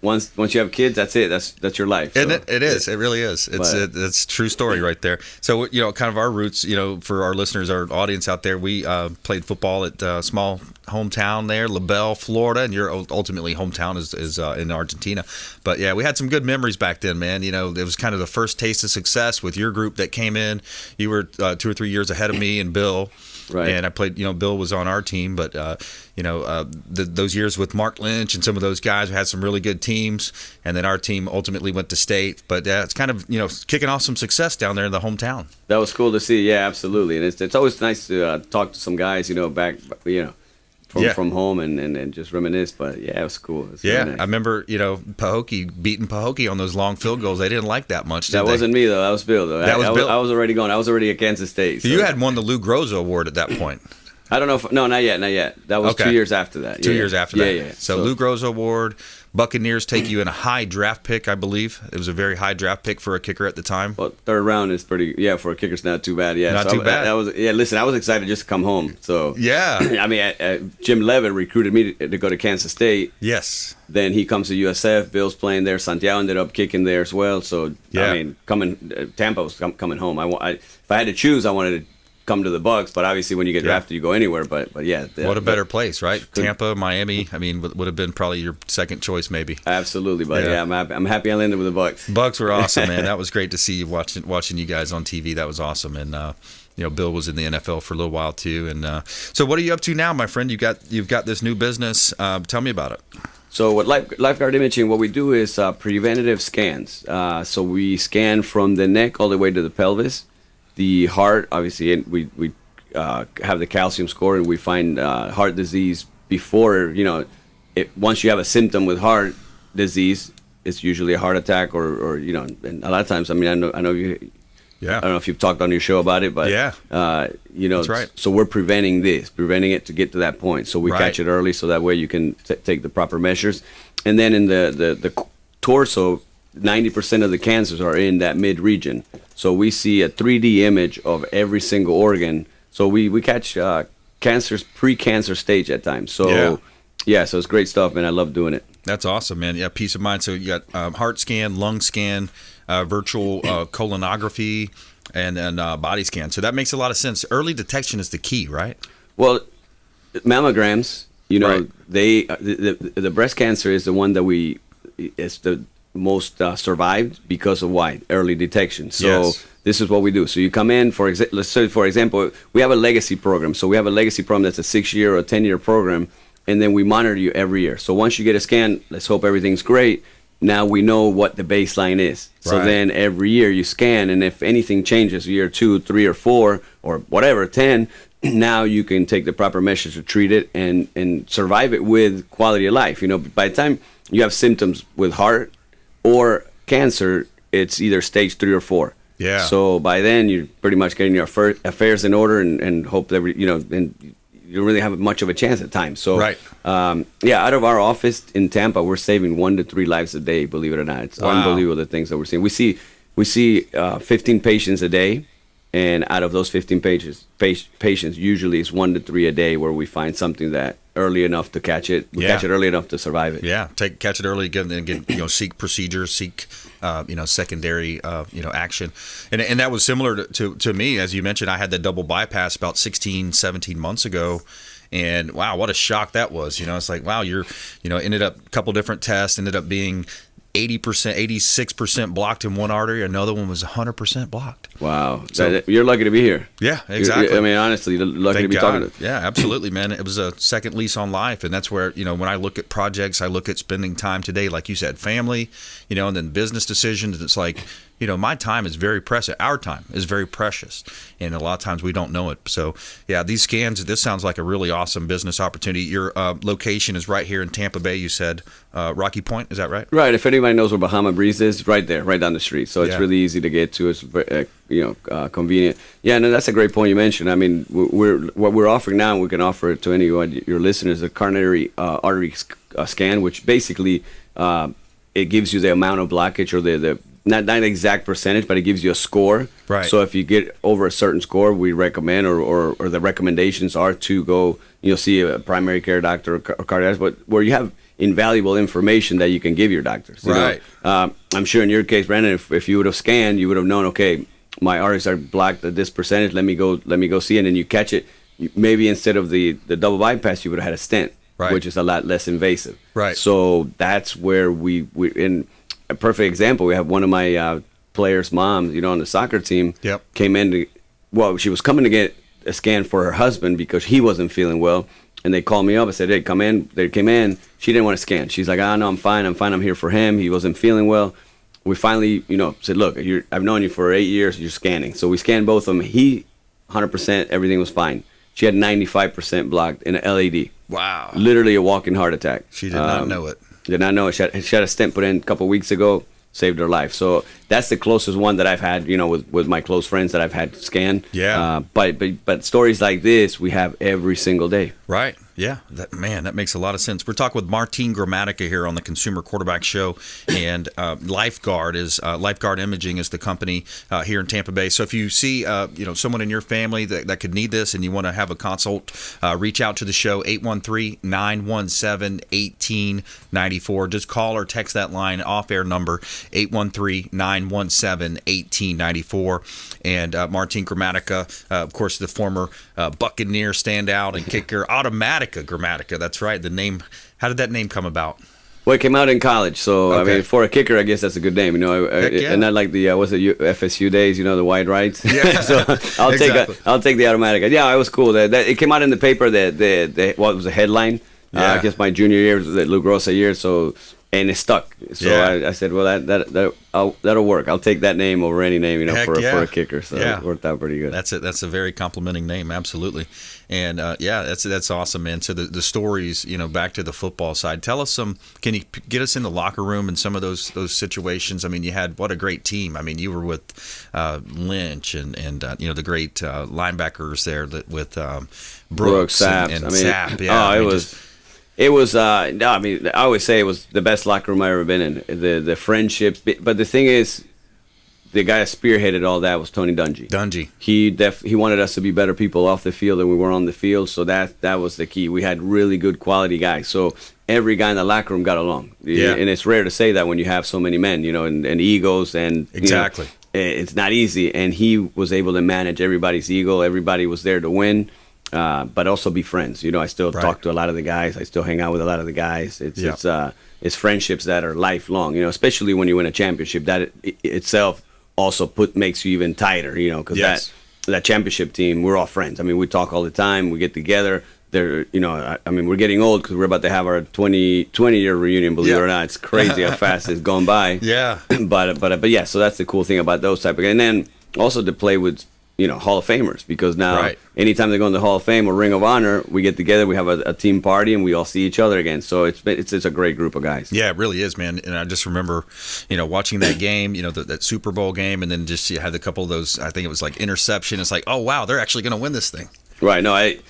once you have kids, that's it. That's your life. So. Isn't it? It is. It really is. It's a true story right there. So, kind of our roots, for our listeners, our audience out there, we played football at a small hometown there, LaBelle, Florida, and your ultimately hometown is in Argentina. But, yeah, we had some good memories back then, man. It was kind of the first taste of success with your group that came in. You were 2 or 3 years ahead of me and Bill. Right. And I played, Bill was on our team, but, those years with Mark Lynch and some of those guys, we had some really good teams. And then our team ultimately went to state. But it's kind of, kicking off some success down there in the hometown. That was cool to see. Yeah, absolutely. And it's always nice to talk to some guys, back, from home and just reminisce. But, yeah, it was cool. It was really nice. I remember, beating Pahokee on those long field goals. They didn't like that much, did That they? wasn't me, though. That was Bill, though. That was Bill? I was already going. I was already at Kansas State. So you had won the Lou Groza Award at that point. I don't know no, not yet. That was 2 years after that. 2 years after that. Yeah. So Lou Groza Award. Buccaneers take you in a high draft pick, I believe. It was a very high draft pick for a kicker at the time. Well, 3rd round is pretty. Yeah, for a kicker, it's not too bad. Yeah, not too bad. Listen, I was excited just to come home. So yeah, I mean, Jim Levitt recruited me to go to Kansas State. Yes. Then he comes to USF. Bill's playing there. Santiago ended up kicking there as well. So yeah. I mean, Tampa was coming home. If I had to choose, I wanted to come to the Bucs, but obviously when you get drafted, you go anywhere. But yeah, what a better place, right? Tampa, Miami. I mean, would have been probably your second choice, maybe. Absolutely, but yeah, I'm happy I landed with the Bucs. Bucs were awesome, man. That was great to see you watching you guys on TV. That was awesome, and Bill was in the NFL for a little while too. And so, what are you up to now, my friend? You've got this new business. Tell me about it. So what Lifeguard Imaging, what we do is preventative scans. So we scan from the neck all the way to the pelvis. The heart, obviously, and we have the calcium score, and we find heart disease before, once you have a symptom with heart disease, it's usually a heart attack or and a lot of times, I mean, I know you. Yeah. I don't know if you've talked on your show about it, but yeah, that's right. So we're preventing it to get to that point. So we catch it early, so that way you can take the proper measures. And then in the torso, 90% of the cancers are in that mid region. So we see a 3D image of every single organ. So we catch cancers pre-cancer stage at times. So yeah, so it's great stuff, man. I love doing it. That's awesome, man. Yeah, peace of mind. So you got heart scan, lung scan, virtual colonography, and body scan. So that makes a lot of sense. Early detection is the key, right? Well, mammograms, the breast cancer is the one that it's the most survived because of why? Early detection. So this is what we do. So you come in, let's say, for example, we have a legacy program. So we have a legacy program that's a 6-year or a 10-year program, and then we monitor you every year. So once you get a scan, let's hope everything's great. Now we know what the baseline is. So then every year you scan, and if anything changes, year 2, 3, or 4, or whatever, 10, now you can take the proper measures to treat it and survive it with quality of life. You know, by the time you have symptoms with heart or cancer, it's either stage 3 or 4. Yeah. So by then you're pretty much getting your affairs in order and hope that and you don't really have much of a chance at times. So out of our office in Tampa, we're saving 1 to 3 lives a day. Believe it or not, it's unbelievable the things that we're seeing. We see 15 patients a day. And out of those 15 patients, usually it's 1 to 3 a day where we find something that early enough to catch it. We catch it early enough to survive it. Yeah, catch it early again, and get seek procedures, seek secondary action, and that was similar to me, as you mentioned. I had that double bypass about 16, 17 months ago. And wow, what a shock that was. It's like, wow, you're ended up a couple different tests, ended up being 80%, 86% blocked in one artery. Another one was 100% blocked. Wow. So, you're lucky to be here. Yeah, exactly. I mean, honestly, you're lucky to be talking to. Yeah, absolutely, man. It was a second lease on life. And that's where, when I look at projects, I look at spending time today, like you said, family, and then business decisions. It's like, my time is very precious. Our time is very precious. And a lot of times we don't know it. So, yeah, these scans, this sounds like a really awesome business opportunity. Your location is right here in Tampa Bay, you said. Rocky Point, is that right? Right. If anybody knows where Bahama Breeze is, right there, right down the street. So it's really easy to get to. It's convenient. Yeah, and that's a great point you mentioned. I mean, what we're offering now, and we can offer it to anyone, your listeners, a coronary artery scan, which basically it gives you the amount of blockage or the not the exact percentage, but it gives you a score. Right. So if you get over a certain score, we recommend or the recommendations are to go see a primary care doctor or cardiologist, but where you have invaluable information that you can give your doctors. Right. I'm sure in your case, Brandon, if you would have scanned, you would have known, okay, my arteries are blocked at this percentage. Let me go see, and then you catch it. Maybe instead of the double bypass, you would have had a stent, which is a lot less invasive. Right. So that's where we in a perfect example. We have one of my players' moms, on the soccer team. Yep. Came in she was coming to get a scan for her husband because he wasn't feeling well. And they called me up. I said, hey, come in. They came in. She didn't want to scan. She's like, no, I'm fine. I'm here for him. He wasn't feeling well. We finally, said, look, I've known you for 8 years. You're scanning. So we scanned both of them. He, 100%, everything was fine. She had 95% blocked in an LAD. Wow. Literally a walking heart attack. She did not know it. Did not know it. She had a stent put in a couple weeks ago. Saved her life. So that's the closest one that I've had, with my close friends that I've had scanned. Yeah. But stories like this we have every single day. Right. Yeah. That makes a lot of sense. We're talking with Martin Gramatica here on the Consumer Quarterback Show, and Lifeguard Imaging is the company here in Tampa Bay. So if you see someone in your family that could need this and you want to have a consult, reach out to the show 813-917-1894. Just call or text that line, off-air number 813-917-1894. And Martin Gramatica, of course, the former Buccaneer standout and kicker, Automatica Gramatica. That's right. The name. How did that name come about? Well, it came out in college, so okay. I mean, for a kicker, I guess that's a good name, and not like the FSU days, the wide rights. Yeah. So I'll take the Automatica. Yeah, it was cool. That it came out in the paper. It was a headline. Yeah. I guess my junior year was the Lou Grossa year, and it stuck. So I said, well, that'll work. I'll take that name over any name, for a kicker. So it worked out pretty good. That's it. That's a very complimenting name, absolutely. And that's awesome, man. So the stories, back to the football side. Tell us can you get us in the locker room and some of those situations? I mean, you had what a great team. I mean, you were with Lynch and the great linebackers there with Brooks and Sapp. Yeah, It was. I always say it was the best locker room I've ever been in. The friendships, but the thing is, the guy that spearheaded all that was Tony Dungy. He wanted us to be better people off the field than we were on the field. So that was the key. We had really good quality guys. So every guy in the locker room got along. Yeah. And it's rare to say that when you have so many men, and egos and exactly. It's not easy. And he was able to manage everybody's ego. Everybody was there to win. But also be friends. I still talk to a lot of the guys. I still hang out with a lot of the guys. It's friendships that are lifelong. Especially when you win a championship. That itself also makes you even tighter, because that championship team, we're all friends. I mean, we talk all the time. We get together. We're getting old because we're about to have our 20-year reunion. Believe it or not, it's crazy how fast it's gone by. Yeah. But yeah, so that's the cool thing about those type of, and then also to play with Hall of Famers, because now anytime they go in the Hall of Fame or Ring of Honor, we get together, we have a team party, and we all see each other again. So it's a great group of guys. Yeah, it really is, man. And I just remember, watching that game, that Super Bowl game, and then just you had a couple of those. I think it was like interception. It's like, oh wow, they're actually going to win this thing. Right. No, I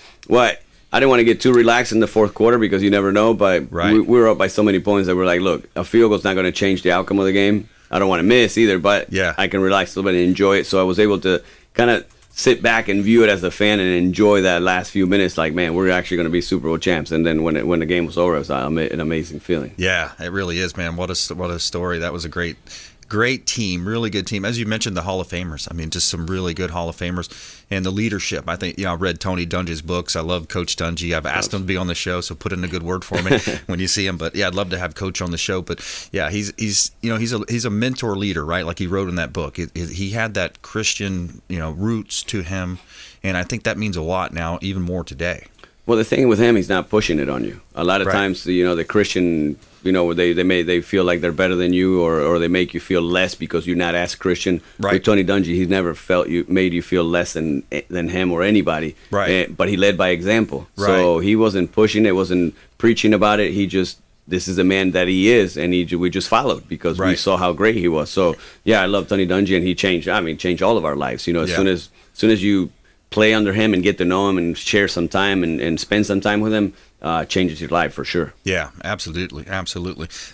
didn't want to get too relaxed in the fourth quarter because you never know. But we were up by so many points that we're like, look, a field goal's not going to change the outcome of the game. I don't want to miss either, but I can relax a little bit and enjoy it. So I was able to kind of sit back and view it as a fan and enjoy that last few minutes. Like, man, we're actually going to be Super Bowl champs. And then when the game was over, it was an amazing feeling. Yeah, it really is, man. What a story. That was a great team, really good team. As you mentioned, the Hall of Famers. I mean, just some really good Hall of Famers. And the leadership. I think, I read Tony Dungy's books. I love Coach Dungy. I've asked him to be on the show, so put in a good word for me when you see him. But yeah, I'd love to have Coach on the show. But yeah, he's a mentor leader, right? Like he wrote in that book. He had that Christian, roots to him, and I think that means a lot now, even more today. Well, the thing with him, he's not pushing it on you. A lot of times, the Christian, they feel like they're better than you, or they make you feel less because you're not as Christian. Right. With Tony Dungy, he's never made you feel less than him or anybody. Right. But he led by example. Right. So he wasn't pushing it, wasn't preaching about it. This is the man that he is, and we just followed because we saw how great he was. So yeah, I love Tony Dungy, and he changed all of our lives. As soon as you play under him and get to know him and share some time and spend some time with him, changes your life for sure. Yeah, absolutely.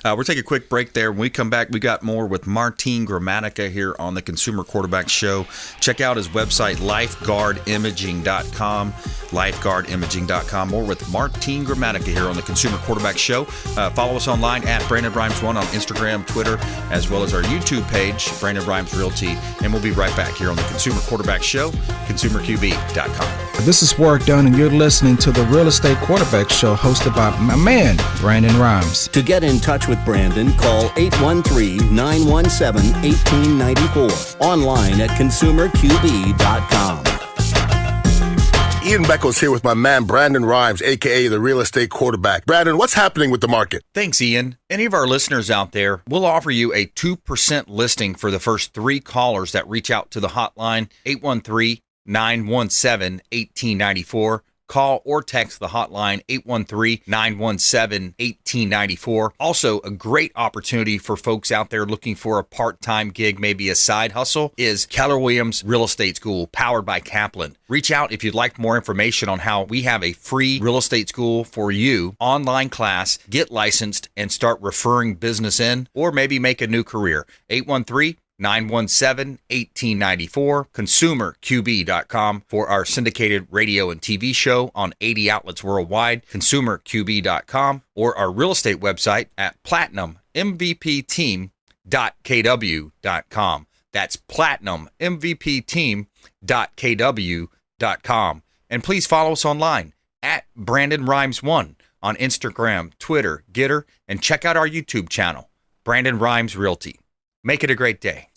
We'll take a quick break there. When we come back, we got more with Martin Gramatica here on the Consumer Quarterback Show. Check out his website, lifeguardimaging.com. Lifeguardimaging.com. More with Martin Gramatica here on the Consumer Quarterback Show. Follow us online at Brandon Rhymes1 on Instagram, Twitter, as well as our YouTube page, Brandon Rhymes Realty. And we'll be right back here on the Consumer Quarterback Show, consumerqb.com. This is Work Done, and you're listening to the Real Estate Quarterback Show hosted by my man, Brandon Rhymes. To get in touch with Brandon, call 813-917-1894. Online at consumerqb.com. Ian Beckles here with my man, Brandon Rhymes, a.k.a. the Real Estate Quarterback. Brandon, what's happening with the market? Thanks, Ian. Any of our listeners out there, we'll offer you a 2% listing for the first 3 callers that reach out to the hotline, 813-917-1894. Call or text the hotline, 813-917-1894. Also, a great opportunity for folks out there looking for a part-time gig, maybe a side hustle, is Keller Williams Real Estate School, powered by Kaplan. Reach out if you'd like more information on how we have a free real estate school for you, online class, get licensed, and start referring business in, or maybe make a new career. 813-917-1894, consumerqb.com for our syndicated radio and TV show on 80 outlets worldwide, consumerqb.com, or our real estate website at platinummvpteam.kw.com. That's platinummvpteam.kw.com. And please follow us online at Brandon Rhymes1 on Instagram, Twitter, Getter, and check out our YouTube channel, Brandon Rhymes Realty. Make it a great day.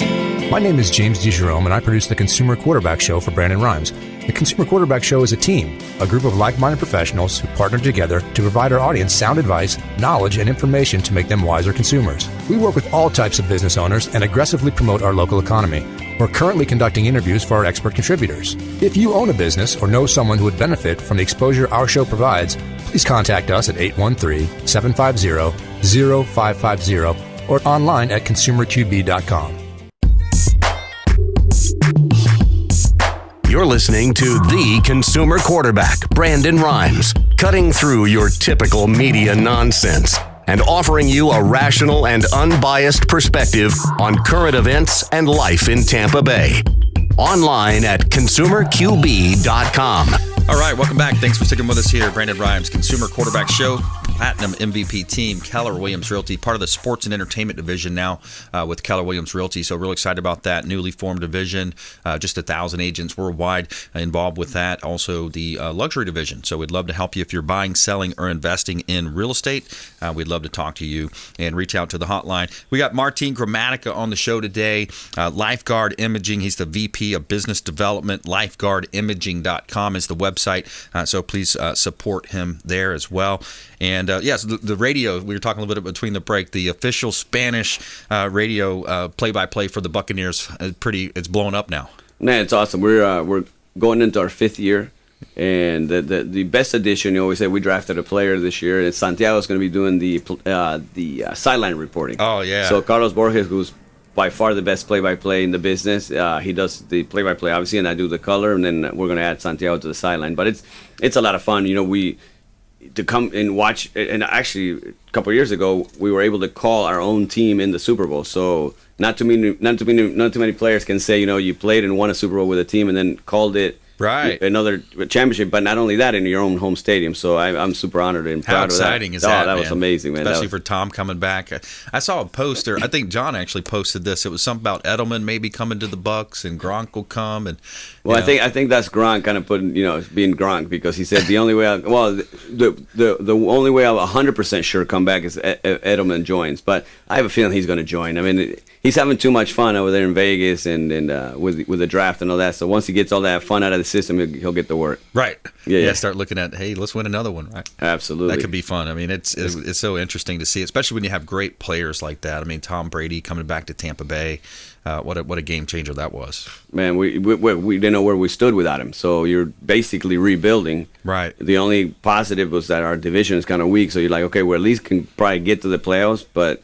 My name is James DeJerome, and I produce the Consumer Quarterback Show for Brandon Rhymes. The Consumer Quarterback Show is a team, a group of like-minded professionals who partner together to provide our audience sound advice, knowledge, and information to make them wiser consumers. We work with all types of business owners and aggressively promote our local economy. We're currently conducting interviews for our expert contributors. If you own a business or know someone who would benefit from the exposure our show provides, please contact us at 813-750-0550 or online at consumerqb.com. You're listening to the Consumer Quarterback, Brandon Rhymes, cutting through your typical media nonsense and offering you a rational and unbiased perspective on current events and life in Tampa Bay. Online at consumerqb.com. All right, welcome back. Thanks for sticking with us here. Brandon Rhymes, Consumer Quarterback Show, Platinum MVP team, Keller Williams Realty, part of the sports and entertainment division now with Keller Williams Realty. So real excited about that newly formed division. Just 1,000 agents worldwide involved with that. Also the luxury division. So we'd love to help you if you're buying, selling, or investing in real estate. We'd love to talk to you and reach out to the hotline. We got Martin Gramatica on the show today. Lifeguard Imaging. He's the VP of Business Development. Lifeguardimaging.com is the website. So please support him there as well. And yes, the radio, we were talking a little bit between the break, the official Spanish radio play-by-play for the Buccaneers, it's blowing up now. Man, it's awesome. We're going into our 5th year. And the best addition, you always say we drafted a player this year, and Santiago's going to be doing the sideline reporting. Oh, yeah. So Carlos Borges, who's by far the best play-by-play in the business, he does the play-by-play, obviously, and I do the color, and then we're going to add Santiago to the sideline. But it's a lot of fun. To come and watch, and actually a couple of years ago, we were able to call our own team in the Super Bowl. So not too many players can say, you played and won a Super Bowl with a team and then called it right another championship, but not only that, in your own home stadium. So I'm super honored and proud of that. How exciting is that? That was amazing, man. Especially for Tom coming back. I saw a poster. I think John actually posted this. It was something about Edelman maybe coming to the Bucs and Gronk will come. And I think that's Gronk kind of putting being Gronk, because he said the only way the only way I'm 100% sure come back is Edelman joins. But I have a feeling he's going to join. I mean, he's having too much fun over there in Vegas and with the draft and all that. So once he gets all that fun out of the system, he'll get to work. Right. Yeah. Start looking at, hey, let's win another one. Right. Absolutely. That could be fun. I mean, it's so interesting to see, especially when you have great players like that. I mean, Tom Brady coming back to Tampa Bay. What a game changer that was. Man, we didn't know where we stood without him. So you're basically rebuilding. Right. The only positive was that our division is kind of weak. So you're like, okay, we at least can probably get to the playoffs, but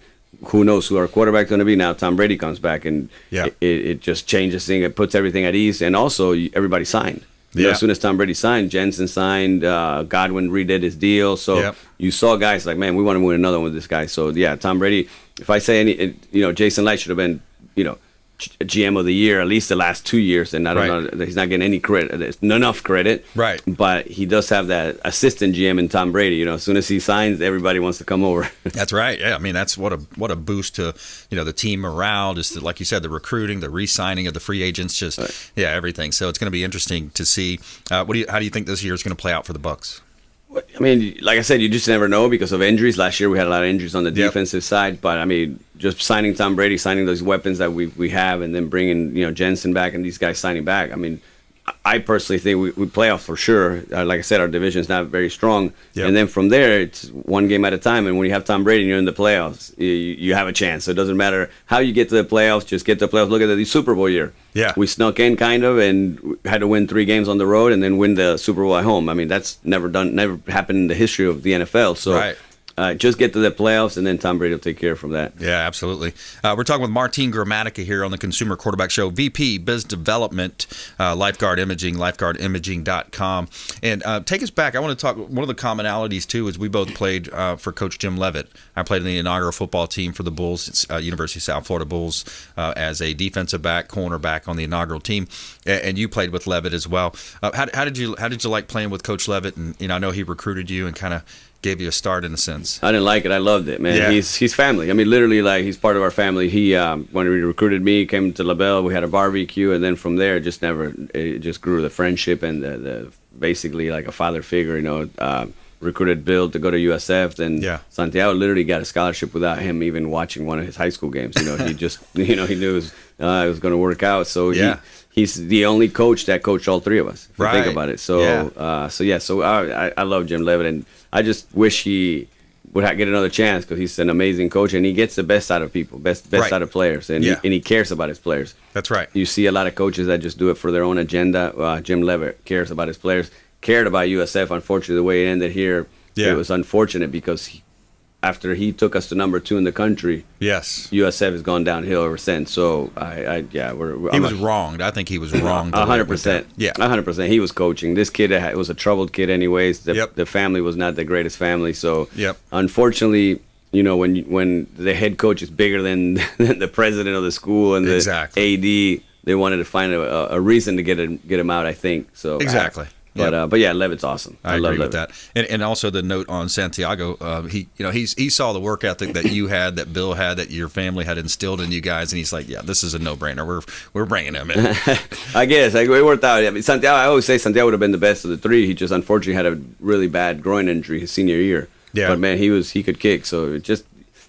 who knows who our quarterback's going to be now. Tom Brady comes back, and it just changes things. It puts everything at ease, and also everybody signed. As soon as Tom Brady signed, Jensen signed, Godwin redid his deal. So you saw guys like, man, we want to win another one with this guy. So yeah, Tom Brady. If I say Jason Light should have been, GM of the year at least the last 2 years, and I don't know, he's not getting any credit, enough credit. Right. But he does have that assistant GM in Tom Brady. As soon as he signs, everybody wants to come over. That's right. Yeah, I mean, that's what a boost to the team morale. Just like you said, the recruiting, the re-signing of the free agents, everything. So it's going to be interesting to see. How do you think this year is going to play out for the Bucs? I mean, like I said, you just never know because of injuries. Last year we had a lot of injuries on the defensive side, but I mean, just signing Tom Brady, signing those weapons that we have, and then bringing Jensen back and these guys signing back. I mean, I personally think we play off for sure. Like I said, our division is not very strong, and then from there it's one game at a time. And when you have Tom Brady and you're in the playoffs, you have a chance. So it doesn't matter how you get to the playoffs; just get to the playoffs. Look at the Super Bowl year. Yeah, we snuck in kind of and had to win 3 games on the road and then win the Super Bowl at home. I mean, that's never happened in the history of the NFL. So. Just get to the playoffs, and then Tom Brady will take care from that. Yeah, absolutely. We're talking with Martin Gramatica here on the Consumer Quarterback Show, VP Biz Development, Lifeguard Imaging, lifeguardimaging.com. And take us back. I want to talk, one of the commonalities, too, is we both played for Coach Jim Leavitt. I played in the inaugural football team for the Bulls, University of South Florida Bulls, as a defensive back, cornerback on the inaugural team. And you played with Leavitt as well. How did you like playing with Coach Leavitt? And I know he recruited you and kind of gave you a start in a sense. I didn't like it. I loved it, man. Yeah. He's family. I mean, literally, like, he's part of our family. He when he recruited me, he came to LaBelle. We had a barbecue, and then from there, it just grew the friendship and the basically like a father figure. Recruited Bill to go to USF, and Santiago literally got a scholarship without him even watching one of his high school games. He just he knew it was going to work out. So he's the only coach that coached all 3 of us. If you think about it. So I love Jim Leavitt, and I just wish he would get another chance because he's an amazing coach, and he gets the best out of people, best out of players, and he cares about his players. That's right. You see a lot of coaches that just do it for their own agenda. Jim Leavitt cares about his players, cared about USF. Unfortunately, the way it ended here, it was unfortunate because after he took us to number 2 in the country, USF has gone downhill ever since. So he was wronged. I think he was wronged. 100%. Yeah, 100%. He was coaching. This kid was a troubled kid, anyways. The family was not the greatest family. So unfortunately, when the head coach is bigger than the president of the school and the AD, they wanted to find a reason to get him out. I think so. Exactly. But yeah, Levitt's awesome. I agree with that. And also the note on Santiago, he saw the work ethic that you had, that Bill had, that your family had instilled in you guys, and he's like, yeah, this is a no-brainer. We're bringing him in. I guess it worked out. I mean, Santiago, I always say Santiago would have been the best of the three. He just unfortunately had a really bad groin injury his senior year. Yeah. But man, he could kick. So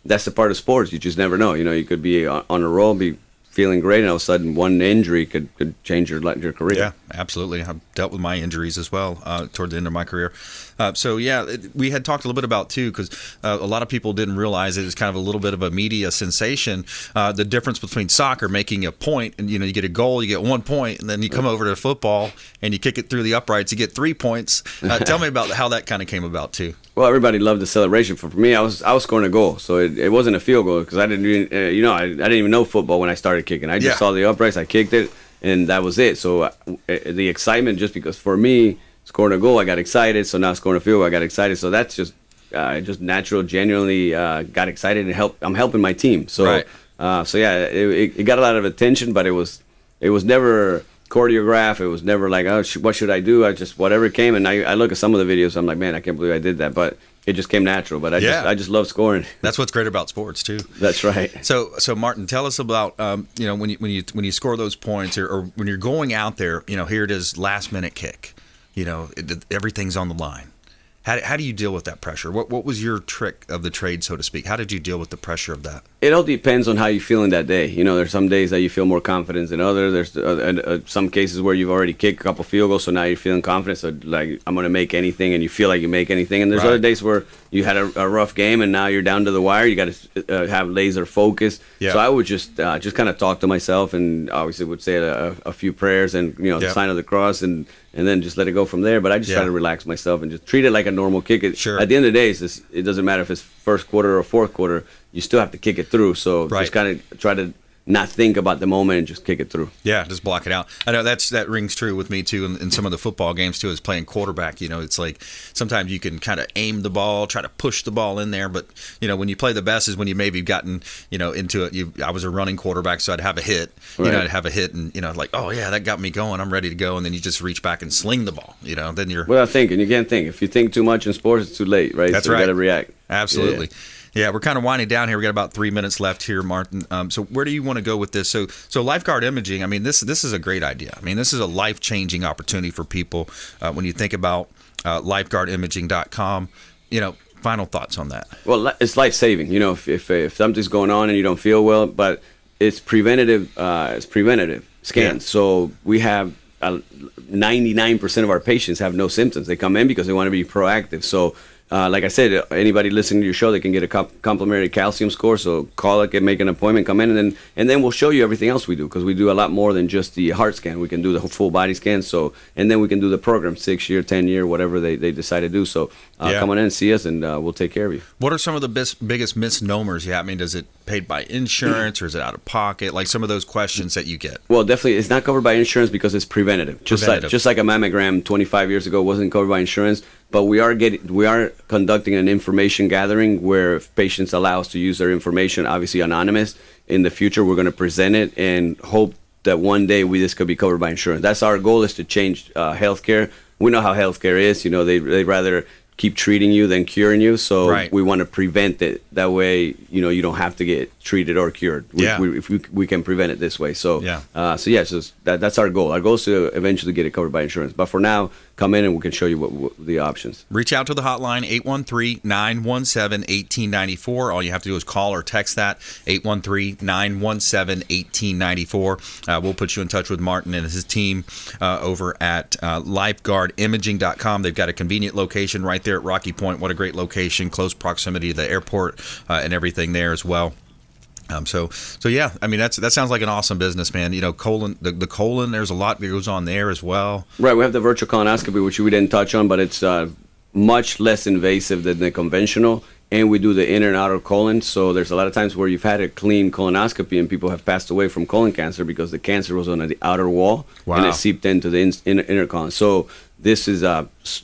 that's the part of sports. You just never know. You could be on a roll, be feeling great, and all of a sudden one injury could change your career. Yeah, absolutely. I've dealt with my injuries as well toward the end of my career. We had talked a little bit about, too, because a lot of people didn't realize it was kind of a little bit of a media sensation, the difference between soccer, making a point, and, you get a goal, you get 1 point, and then you come over to football and you kick it through the uprights, you get 3 points. Tell me about how that kind of came about, too. Well, everybody loved the celebration. For me, I was scoring a goal, so it wasn't a field goal because I didn't even, I didn't even know football when I started kicking. I just saw the uprights, I kicked it, and that was it. So the excitement, just because for me, scoring a goal, I got excited. So now scoring a field goal, I got excited. So that's just natural, genuinely got excited and I'm helping my team. So right. It got a lot of attention, but it was never choreographed. It was never like, what should I do? I just whatever came, and I look at some of the videos. I'm like, man, I can't believe I did that, but it just came natural. But I just love scoring. That's what's great about sports too. That's right. So Martin, tell us about when you score those points or when you're going out there. Here it is, last minute kick. Everything's on the line. How do you deal with that pressure? What was your trick of the trade, so to speak? How did you deal with the pressure of that? It all depends on how you're feeling that day. There's some days that you feel more confident than others. There's some cases where you've already kicked a couple field goals, so now you're feeling confident. So, like, I'm going to make anything, and you feel like you make anything. And there's other days where you had a rough game, and now you're down to the wire. You got to have laser focus. Yeah. So I would just kind of talk to myself, and obviously would say a few prayers and, the sign of the cross, and then just let it go from there. But I just try to relax myself and just treat it like a normal kick. Sure. At the end of the day, it doesn't matter if it's first quarter or fourth quarter. You still have to kick it through. So just kind of try to not think about the moment and just kick it through. Yeah, just block it out. I know that rings true with me too in some of the football games too, is playing quarterback. It's like sometimes you can kind of aim the ball, try to push the ball in there, but when you play the best is when you maybe gotten into it. I was a running quarterback, so I'd have a hit. Right. I'd have a hit, and like, oh yeah, that got me going. I'm ready to go, and then you just reach back and sling the ball. Then you're without thinking. You can't think. If you think too much in sports, it's too late, right? That's so right. You got to react. Absolutely. Yeah, we're kind of winding down here. We got about 3 minutes left here, Martin. So where do you want to go with this? So lifeguard imaging. I mean, this is a great idea. I mean, this is a life-changing opportunity for people when you think about lifeguardimaging.com. Final thoughts on that? Well, it's life-saving. If something's going on and you don't feel well, but it's preventative. It's preventative scans. Yeah. So we have 99% of our patients have no symptoms. They come in because they want to be proactive. So. Like I said, anybody listening to your show, they can get a complimentary calcium score. So call it, make an appointment, come in, and then we'll show you everything else we do, because we do a lot more than just the heart scan. We can do the full body scan. And then we can do the program, 6-year, 10-year, whatever they decide to do. So come on in and see us, and we'll take care of you. What are some of the biggest misnomers you have? I mean, is it paid by insurance or is it out of pocket? Like some of those questions that you get. Well, definitely, it's not covered by insurance because it's preventative. Just like a mammogram 25 years ago wasn't covered by insurance. But we are conducting an information gathering where if patients allow us to use their information, obviously anonymous. In the future, we're going to present it and hope that one day this could be covered by insurance. That's our goal, is to change healthcare. We know how healthcare is. They'd rather keep treating you than curing you. So we want to prevent it. That way, you don't have to get treated or cured. We can prevent it this way. So that's our goal. Our goal is to eventually get it covered by insurance. But for now, come in and we can show you what the options. Reach out to the hotline, 813-917-1894. All you have to do is call or text that, 813-917-1894. We'll put you in touch with Martin and his team over at lifeguardimaging.com. They've got a convenient location right there at Rocky Point. What a great location, close proximity to the airport and everything there as well. So yeah, I mean, that sounds like an awesome business, man. Colon, the colon, there's a lot that goes on there as well. Right, we have the virtual colonoscopy, which we didn't touch on, but it's much less invasive than the conventional, and we do the inner and outer colon. So there's a lot of times where you've had a clean colonoscopy and people have passed away from colon cancer because the cancer was on the outer wall and it seeped into the inner colon. So this is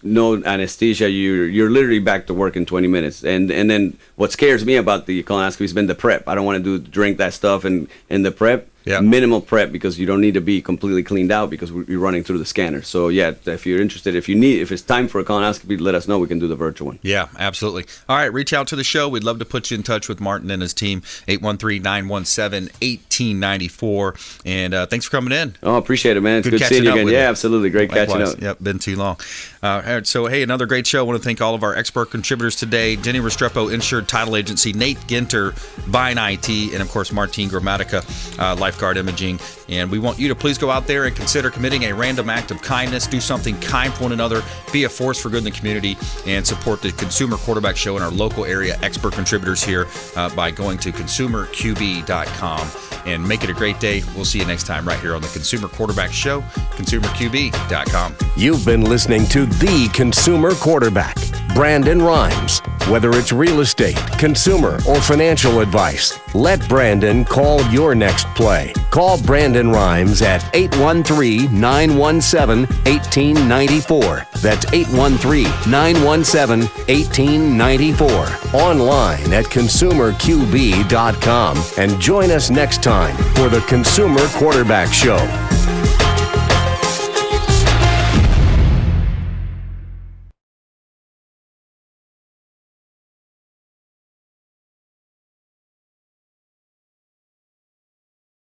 no anesthesia. You're literally back to work in 20 minutes. And then what scares me about the colonoscopy has been the prep. I don't want to drink that stuff and the prep. minimal prep because you don't need to be completely cleaned out because we're running through the scanner. So yeah, if you're interested, if it's time for a colonoscopy, let us know. We can do the virtual one. Yeah, absolutely. All right, reach out to the show. We'd love to put you in touch with Martin and his team. 813-917-1894. And thanks for coming in. Oh, appreciate it, man. It's good seeing you again. Yeah, absolutely. Great catching up. Yep, been too long. So, hey, another great show. I want to thank all of our expert contributors today. Jennie Restrepo, Insured Title Agency, Nate Ginter, Vine IT, and, of course, Martine Gramatica, Lifeguard Imaging. And we want you to please go out there and consider committing a random act of kindness. Do something kind for one another. Be a force for good in the community. And support the Consumer Quarterback Show and our local area expert contributors here by going to consumerqb.com. And make it a great day. We'll see you next time right here on the Consumer Quarterback Show, consumerqb.com. You've been listening to The Consumer Quarterback, Brandon Rhymes. Whether it's real estate, consumer, or financial advice, let Brandon call your next play. Call Brandon Rhymes at 813-917-1894. That's 813-917-1894. Online at consumerqb.com. And join us next time for the Consumer Quarterback Show.